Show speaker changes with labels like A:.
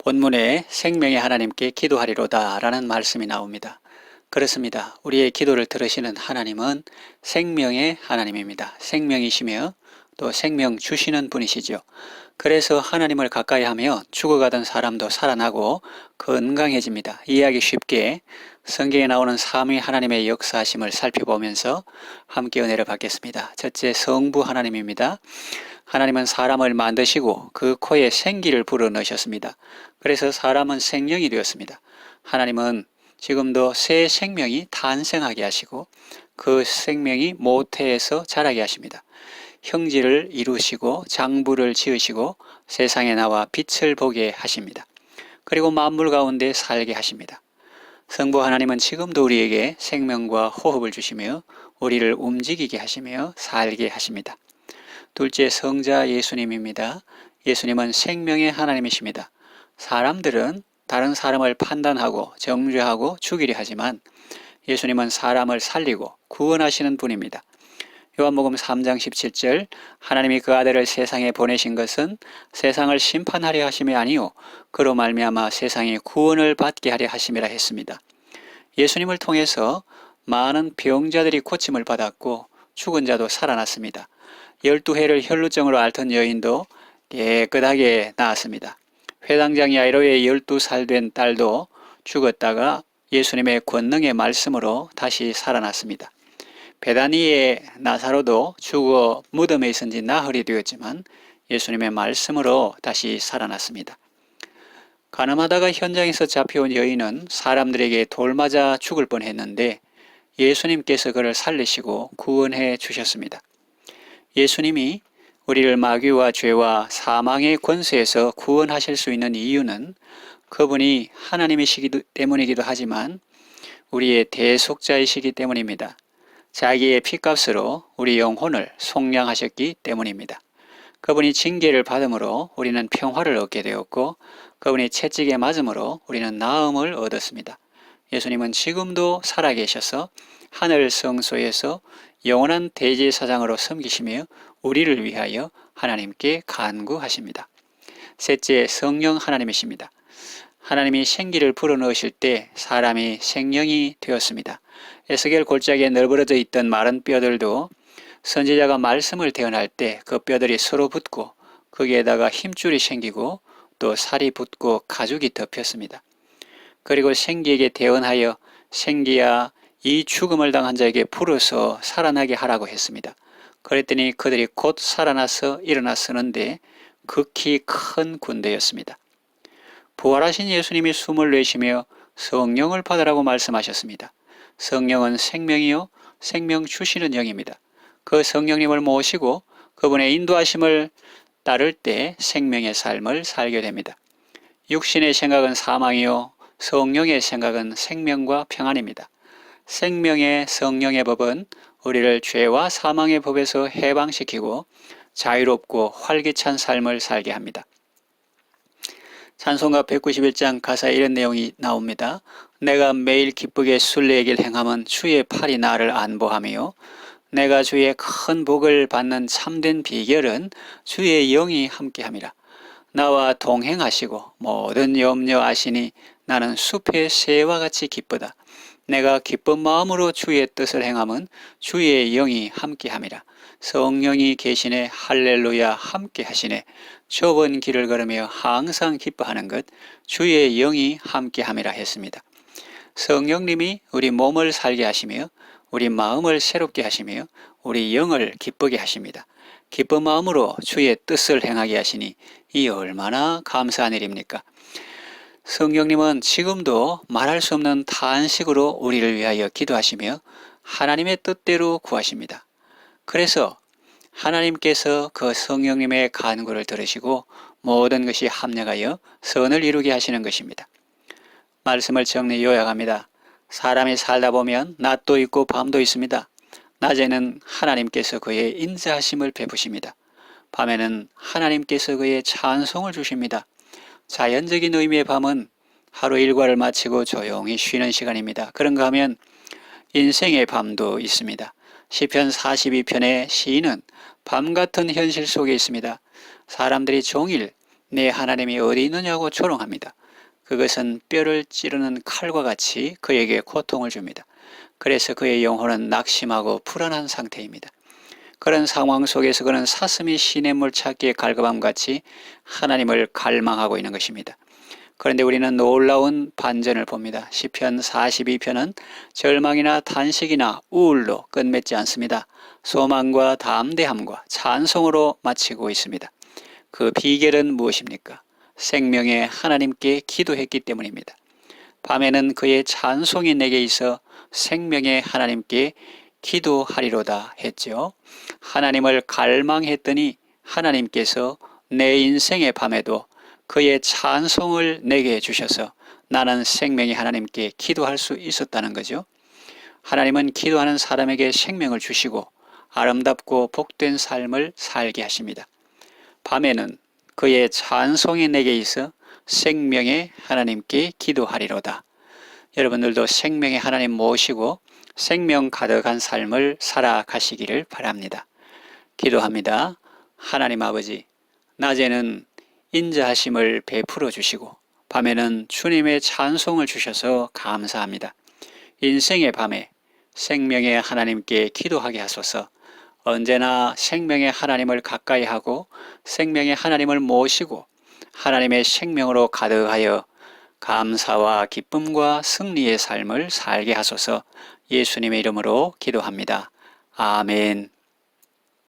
A: 본문에 생명의 하나님께 기도하리로다 라는 말씀이 나옵니다. 그렇습니다. 우리의 기도를 들으시는 하나님은 생명의 하나님입니다. 생명이시며 또 생명 주시는 분이시죠. 그래서 하나님을 가까이 하며 죽어가던 사람도 살아나고 건강해집니다. 이해하기 쉽게 성경에 나오는 삼위 하나님의 역사하심을 살펴보면서 함께 은혜를 받겠습니다. 첫째, 성부 하나님입니다. 하나님은 사람을 만드시고 그 코에 생기를 불어넣으셨습니다. 그래서 사람은 생명이 되었습니다. 하나님은 지금도 새 생명이 탄생하게 하시고 그 생명이 모태에서 자라게 하십니다. 형제를 이루시고 장부를 지으시고 세상에 나와 빛을 보게 하십니다. 그리고 만물 가운데 살게 하십니다. 성부 하나님은 지금도 우리에게 생명과 호흡을 주시며 우리를 움직이게 하시며 살게 하십니다. 둘째, 성자 예수님입니다. 예수님은 생명의 하나님이십니다. 사람들은 다른 사람을 판단하고 정죄하고 죽이려 하지만 예수님은 사람을 살리고 구원하시는 분입니다. 요한복음 3장 17절 하나님이 그 아들을 세상에 보내신 것은 세상을 심판하려 하심이 아니요 그로 말미암아 세상이 구원을 받게 하려 하심이라 했습니다. 예수님을 통해서 많은 병자들이 고침을 받았고 죽은 자도 살아났습니다. 12해를 혈루증으로 앓던 여인도 깨끗하게 나았습니다. 회당장 야이로의 12살 된 딸도 죽었다가 예수님의 권능의 말씀으로 다시 살아났습니다. 베다니의 나사로도 죽어 무덤에 있은 지 나흘이 되었지만 예수님의 말씀으로 다시 살아났습니다. 가늠하다가 현장에서 잡혀온 여인은 사람들에게 돌 맞아 죽을 뻔했는데 예수님께서 그를 살리시고 구원해 주셨습니다. 예수님이 우리를 마귀와 죄와 사망의 권세에서 구원하실 수 있는 이유는 그분이 하나님이시기 때문이기도 하지만 우리의 대속자이시기 때문입니다. 자기의 피값으로 우리 영혼을 속량하셨기 때문입니다. 그분이 징계를 받음으로 우리는 평화를 얻게 되었고 그분이 채찍에 맞음으로 우리는 나음을 얻었습니다. 예수님은 지금도 살아계셔서 하늘 성소에서 영원한 대제사장으로 섬기시며 우리를 위하여 하나님께 간구하십니다. 셋째, 성령 하나님이십니다. 하나님이 생기를 불어넣으실 때 사람이 생명이 되었습니다. 에스겔 골짜기에 널브러져 있던 마른 뼈들도 선지자가 말씀을 대언할 때 그 뼈들이 서로 붙고 거기에다가 힘줄이 생기고 또 살이 붙고 가죽이 덮였습니다. 그리고 생기에게 대언하여 생기야 이 죽음을 당한 자에게 불어서 살아나게 하라고 했습니다. 그랬더니 그들이 곧 살아나서 일어나 서는데 극히 큰 군대였습니다. 부활하신 예수님이 숨을 내쉬며 성령을 받으라고 말씀하셨습니다. 성령은 생명이요 생명 주시는 영입니다. 그 성령님을 모시고 그분의 인도하심을 따를 때 생명의 삶을 살게 됩니다. 육신의 생각은 사망이요 성령의 생각은 생명과 평안입니다. 생명의 성령의 법은 우리를 죄와 사망의 법에서 해방시키고 자유롭고 활기찬 삶을 살게 합니다. 찬송가 191장 가사에 이런 내용이 나옵니다. 내가 매일 기쁘게 순례길 행함은 주의 팔이 나를 안보하며 내가 주의 큰 복을 받는 참된 비결은 주의 영이 함께함이라. 나와 동행하시고 모든 염려 아시니 나는 숲의 새와 같이 기쁘다. 내가 기쁜 마음으로 주의 뜻을 행함은 주의 영이 함께함이라. 성령이 계시네 할렐루야 함께하시네. 좁은 길을 걸으며 항상 기뻐하는 것 주의 영이 함께함이라 했습니다. 성령님이 우리 몸을 살게 하시며 우리 마음을 새롭게 하시며 우리 영을 기쁘게 하십니다. 기쁜 마음으로 주의 뜻을 행하게 하시니 이 얼마나 감사한 일입니까? 성령님은 지금도 말할 수 없는 탄식으로 우리를 위하여 기도하시며 하나님의 뜻대로 구하십니다. 그래서 하나님께서 그 성령님의 간구를 들으시고 모든 것이 합력하여 선을 이루게 하시는 것입니다. 말씀을 정리 요약합니다. 사람이 살다 보면 낮도 있고 밤도 있습니다. 낮에는 하나님께서 그의 인자하심을 베푸십니다. 밤에는 하나님께서 그의 찬송을 주십니다. 자연적인 의미의 밤은 하루 일과를 마치고 조용히 쉬는 시간입니다. 그런가 하면 인생의 밤도 있습니다. 시편 42편의 시인은 밤 같은 현실 속에 있습니다. 사람들이 종일 내 하나님이 어디 있느냐고 조롱합니다. 그것은 뼈를 찌르는 칼과 같이 그에게 고통을 줍니다. 그래서 그의 영혼은 낙심하고 불안한 상태입니다. 그런 상황 속에서 그는 사슴이 시냇물 찾기에 갈급함같이 하나님을 갈망하고 있는 것입니다. 그런데 우리는 놀라운 반전을 봅니다. 시편 42편은 절망이나 탄식이나 우울로 끝맺지 않습니다. 소망과 담대함과 찬송으로 마치고 있습니다. 그 비결은 무엇입니까? 생명의 하나님께 기도했기 때문입니다. 밤에는 그의 찬송이 내게 있어 생명의 하나님께 기도하리로다 했죠. 하나님을 갈망했더니 하나님께서 내 인생의 밤에도 그의 찬송을 내게 주셔서 나는 생명의 하나님께 기도할 수 있었다는 거죠. 하나님은 기도하는 사람에게 생명을 주시고 아름답고 복된 삶을 살게 하십니다. 밤에는 그의 찬송이 내게 있어 생명의 하나님께 기도하리로다. 여러분들도 생명의 하나님 모시고 생명 가득한 삶을 살아가시기를 바랍니다. 기도합니다. 하나님 아버지, 낮에는 인자하심을 베풀어 주시고 밤에는 주님의 찬송을 주셔서 감사합니다. 인생의 밤에 생명의 하나님께 기도하게 하소서. 언제나 생명의 하나님을 가까이 하고 생명의 하나님을 모시고 하나님의 생명으로 가득하여 감사와 기쁨과 승리의 삶을 살게 하소서. 예수님의 이름으로 기도합니다. 아멘.